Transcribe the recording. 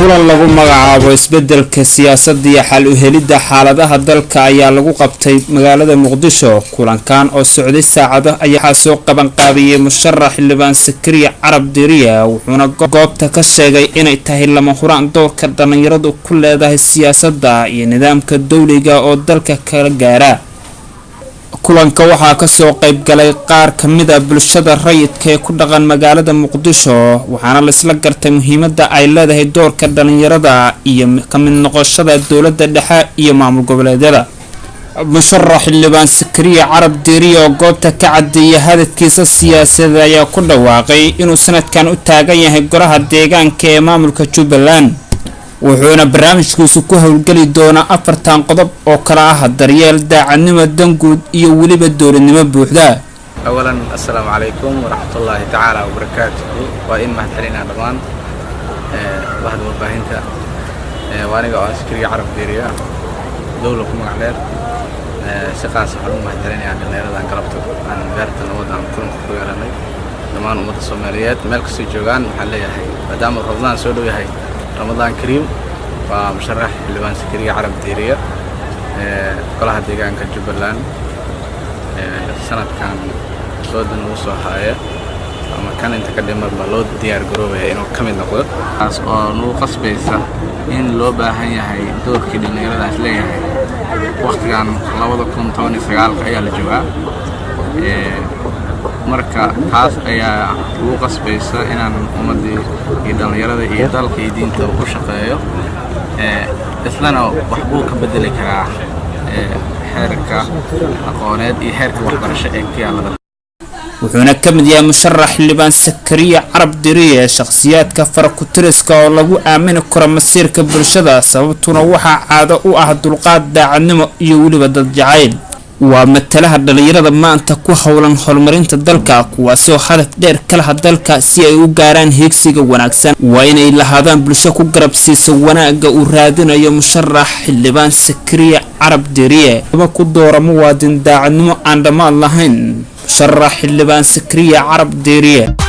kulan lagu magacaabo isbedelka siyaasadda iyo xal u helidda xaaladaha dalka ayaa lagu qabtay magaalada Muqdisho. kulankan oo socday saacado ayaa soo qaban qaabiyay musharax xildhibaan Sakariya Carab Diiriye wuxuuna goobta ka sheegay inay tahay lama huraan doorka dhalinyaradu ku leedahay siyaasadda iyo nidaamka dawliga oo dalka kala gaara. kulanka waxaa ka soo qayb galay qaar ka mid ah bulshada rayidka ee ku dhaqan magaalada Muqdisho waxaana la isla gartay muhiimadda ay leedahay doorka dhalinyarada iyo ka mid noqoshada dawladda dhexe iyo maamul goboleedyada. musharax xildhibaan Sakariya Carab Diiriye oo goobta ka cadeeyay hadafkiisa siyaasadeed ayaa ku dhawaaqay inuu sanadkan u taagan yahay golaha deegaanka ee maamulka Jubbaland wuxuuna barnaamijkiisu ku howlgali doonaa 4 qodob oo kala ah daryeel daacadnimo danguud iyo waliba dowladnimo buuxda. أولاً السلام عليكم ورحمة الله تعالى وبركاته وإن ما تحلينا دمان واحد مباهنتا وأنا قاعد سكري عرب ديريا دولكم علير شقاس حلم ما تحلينا عن الليلة عن قربته عن غيرت الوضع عن كل خويراني دمان أمور الصوماليات ملك سجوان محلية هي مدام رمضان سودو هي رمضان كريم ومشرح حلبان سكري عرب ديريا كلها ديجان كجبلان سنة كان صودن وصحايا أما كان أنت كديم باللود ديار جروبه إنه كمل نقول نو قصبيسة إن لو بهاي هاي دور كده نقدر نسليه هاي وقت كان لوضع كنتوني سجال خيال الجوا marka taas ayaa ugu qasbaysa inaan ummadii iyo dhalinyarada iyo dalka iyo diinta u shaqeeyo islana wax uu ka bedeli karaa xeerka aqooneed iyo xeerka waxbarasho ee kiyaalada. wuxuuna ka mid yahay musharax xildhibaan Sakariya Carab Diiriye shakhsiyaadka farakutiriska oo lagu aamini karo masiirka bulshada sababtuna waxa caado u ah dulqaad daacadnimo iyo waliba dad jacayl. waa matalaha dhalinyarada maanta ku howlan horumarinta dalka kuwaasoo hadaf dheer ka leh dalka si ay u gaaraan heegsiga wanaagsan waa inay lahaadaan bulsho ku garab siisa wanaaga uu raadinayo musharax xildhibaan Sakariya Carab Diiriye ku doora muwaadin daacadnimo aan dhammaan lahayn musharax xildhibaan Sakariya Carab Diiriye.